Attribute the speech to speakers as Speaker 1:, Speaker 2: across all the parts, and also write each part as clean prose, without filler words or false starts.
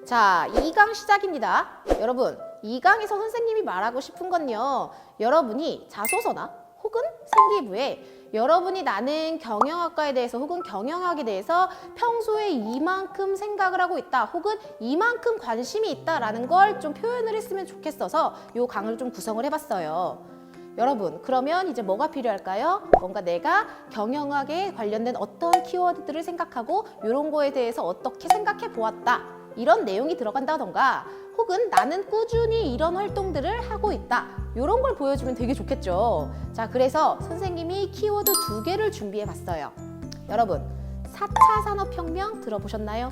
Speaker 1: 자, 2강 시작입니다. 여러분, 2강에서 선생님이 말하고 싶은 건요. 여러분이 자소서나 혹은 생기부에 여러분이 나는 경영학과에 대해서 혹은 경영학에 대해서 평소에 이만큼 생각을 하고 있다 혹은 이만큼 관심이 있다라는 걸 좀 표현을 했으면 좋겠어서 이 강을 좀 구성을 해봤어요. 여러분, 그러면 이제 뭐가 필요할까요? 뭔가 내가 경영학에 관련된 어떤 키워드들을 생각하고 이런 거에 대해서 어떻게 생각해 보았다. 이런 내용이 들어간다던가 혹은 나는 꾸준히 이런 활동들을 하고 있다. 이런 걸 보여주면 되게 좋겠죠. 자, 그래서 선생님이 키워드 2개를 준비해 봤어요. 여러분, 4차 산업혁명 들어보셨나요?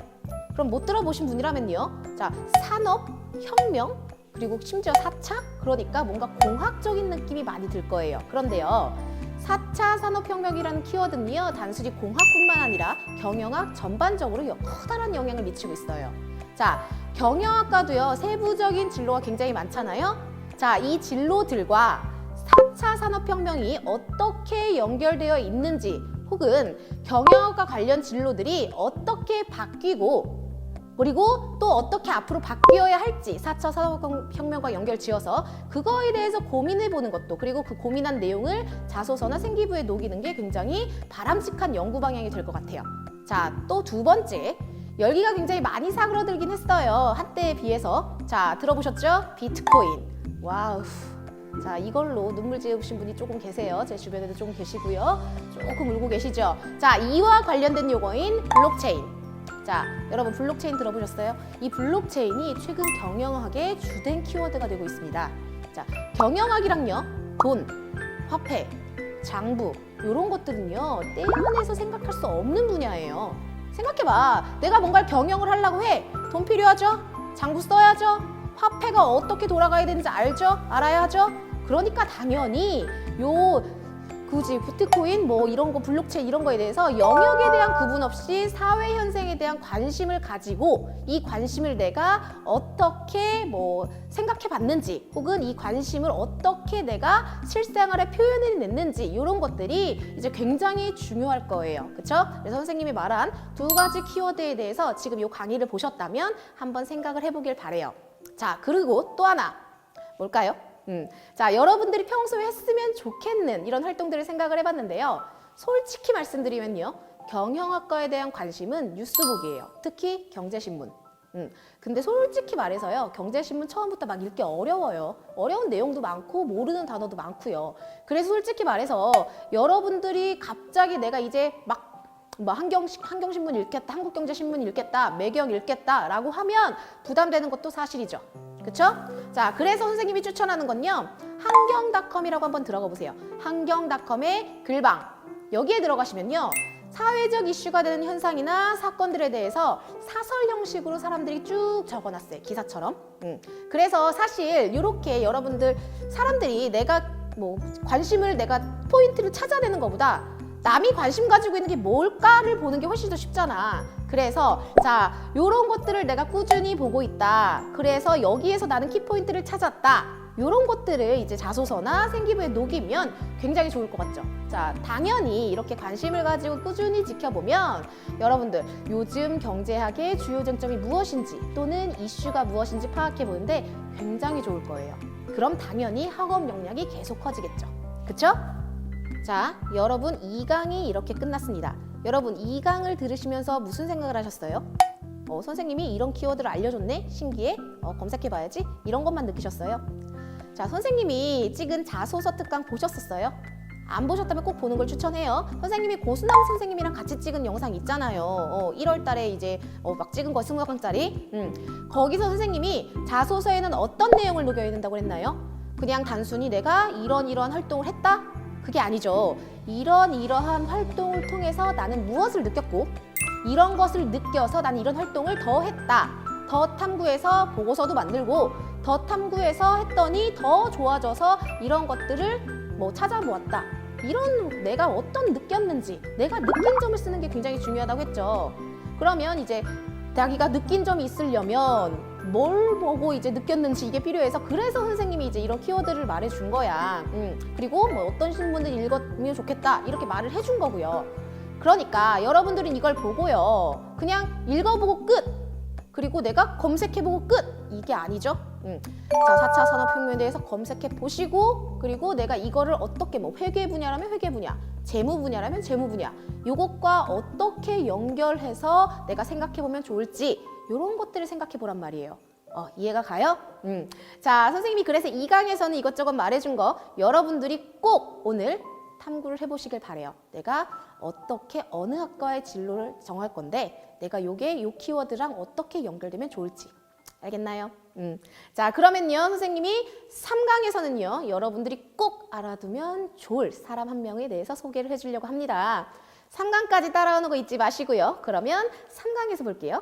Speaker 1: 그럼 못 들어보신 분이라면요. 자, 산업혁명 그리고 심지어 4차? 그러니까 뭔가 공학적인 느낌이 많이 들 거예요. 그런데요. 4차 산업혁명이라는 키워드는요. 단순히 공학뿐만 아니라 경영학 전반적으로 커다란 영향을 미치고 있어요. 자, 경영학과도요. 세부적인 진로가 굉장히 많잖아요. 자, 이 진로들과 4차 산업혁명이 어떻게 연결되어 있는지 혹은 경영학과 관련 진로들이 어떻게 바뀌고 그리고 또 어떻게 앞으로 바뀌어야 할지 4차 산업혁명과 연결 지어서 그거에 대해서 고민해 보는 것도 그리고 그 고민한 내용을 자소서나 생기부에 녹이는 게 굉장히 바람직한 연구 방향이 될 것 같아요. 자, 또 2번째. 열기가 굉장히 많이 사그러들긴 했어요. 한때에 비해서. 자, 들어보셨죠? 비트코인. 와우. 자, 이걸로 눈물 지으신 분이 조금 계세요. 제 주변에도 조금 계시고요. 조금 울고 계시죠? 자, 이와 관련된 용어인 블록체인. 자, 여러분 블록체인 들어보셨어요? 이 블록체인이 최근 경영학의 주된 키워드가 되고 있습니다. 자, 경영학이랑요. 돈, 화폐, 장부 이런 것들은요. 떼어내서 생각할 수 없는 분야예요. 생각해봐. 내가 뭔가를 경영을 하려고 해. 돈 필요하죠? 장부 써야죠? 화폐가 어떻게 돌아가야 되는지 알죠? 알아야 하죠? 그러니까 당연히 굳이 비트코인 뭐 이런 거 블록체인 이런 거에 대해서 영역에 대한 구분 없이 사회 현상에 대한 관심을 가지고 이 관심을 내가 어떻게 생각해 봤는지 혹은 이 관심을 어떻게 내가 실생활에 표현해 냈는지 이런 것들이 이제 굉장히 중요할 거예요. 그렇죠? 그래서 선생님이 말한 2가지 키워드에 대해서 지금 이 강의를 보셨다면 한번 생각을 해보길 바래요. 자, 그리고 또 하나 뭘까요? 자, 여러분들이 평소에 했으면 좋겠는 이런 활동들을 생각을 해봤는데요. 솔직히 말씀드리면요. 경영학과에 대한 관심은 뉴스북이에요. 특히 경제신문. 근데 솔직히 말해서요. 경제신문 처음부터 막 읽기 어려워요. 어려운 내용도 많고 모르는 단어도 많고요. 그래서 솔직히 말해서 여러분들이 갑자기 내가 이제 한경신문 읽겠다, 한국경제신문 읽겠다, 매경 읽겠다라고 하면 부담되는 것도 사실이죠. 그쵸? 자, 그래서 선생님이 추천하는 건요. 한경닷컴이라고 한번 들어가 보세요. 한경닷컴의 글방. 여기에 들어가시면요. 사회적 이슈가 되는 현상이나 사건들에 대해서 사설 형식으로 사람들이 쭉 적어놨어요. 기사처럼. 그래서 사실 이렇게 여러분들 사람들이 내가 관심을 내가 포인트를 찾아내는 것보다 남이 관심 가지고 있는 게 뭘까를 보는 게 훨씬 더 쉽잖아. 그래서 자, 요런 것들을 내가 꾸준히 보고 있다. 그래서 여기에서 나는 키포인트를 찾았다. 요런 것들을 이제 자소서나 생기부에 녹이면 굉장히 좋을 것 같죠. 자, 당연히 이렇게 관심을 가지고 꾸준히 지켜보면 여러분들 요즘 경제학의 주요 쟁점이 무엇인지 또는 이슈가 무엇인지 파악해 보는데 굉장히 좋을 거예요. 그럼 당연히 학업 역량이 계속 커지겠죠. 그쵸? 자, 여러분 2강이 이렇게 끝났습니다. 여러분 2강을 들으시면서 무슨 생각을 하셨어요? 선생님이 이런 키워드를 알려줬네? 신기해? 검색해봐야지? 이런 것만 느끼셨어요? 자, 선생님이 찍은 자소서 특강 보셨었어요? 안 보셨다면 꼭 보는 걸 추천해요. 선생님이 고수남 선생님이랑 같이 찍은 영상 있잖아요. 1월 달에 이제 막 찍은 거 20강짜리. 거기서 선생님이 자소서에는 어떤 내용을 녹여 있는다고 했나요? 그냥 단순히 내가 이런 활동을 했다? 그게 아니죠. 이러한 활동을 통해서 나는 무엇을 느꼈고 이런 것을 느껴서 나는 이런 활동을 더 했다. 더 탐구해서 보고서도 만들고 더 탐구해서 했더니 더 좋아져서 이런 것들을 찾아보았다. 이런 내가 어떤 느꼈는지 내가 느낀 점을 쓰는 게 굉장히 중요하다고 했죠. 그러면 이제 자기가 느낀 점이 있으려면 뭘 보고 이제 느꼈는지 이게 필요해서 그래서 선생님이 이제 이런 키워드를 말해준 거야. 그리고 어떤 신문을 읽으면 좋겠다 이렇게 말을 해준 거고요. 그러니까 여러분들은 이걸 보고요. 그냥 읽어보고 끝. 그리고 내가 검색해보고 끝! 이게 아니죠. 자, 4차 산업혁명에 대해서 검색해 보시고, 그리고 내가 이거를 어떻게 뭐 회계 분야라면 회계 분야, 재무 분야라면 재무 분야, 요것과 어떻게 연결해서 내가 생각해보면 좋을지 이런 것들을 생각해보란 말이에요. 이해가 가요? 자, 선생님이 그래서 2강에서는 이것저것 말해준 거 여러분들이 꼭 오늘 탐구를 해보시길 바래요. 내가 어떻게 어느 학과의 진로를 정할 건데 내가 요게 요 키워드랑 어떻게 연결되면 좋을지 알겠나요? 자, 그러면요 선생님이 3강에서는요 여러분들이 꼭 알아두면 좋을 사람 한 명에 대해서 소개를 해주려고 합니다. 3강까지 따라오는 거 잊지 마시고요. 그러면 3강에서 볼게요.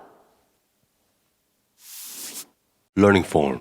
Speaker 2: Learning form.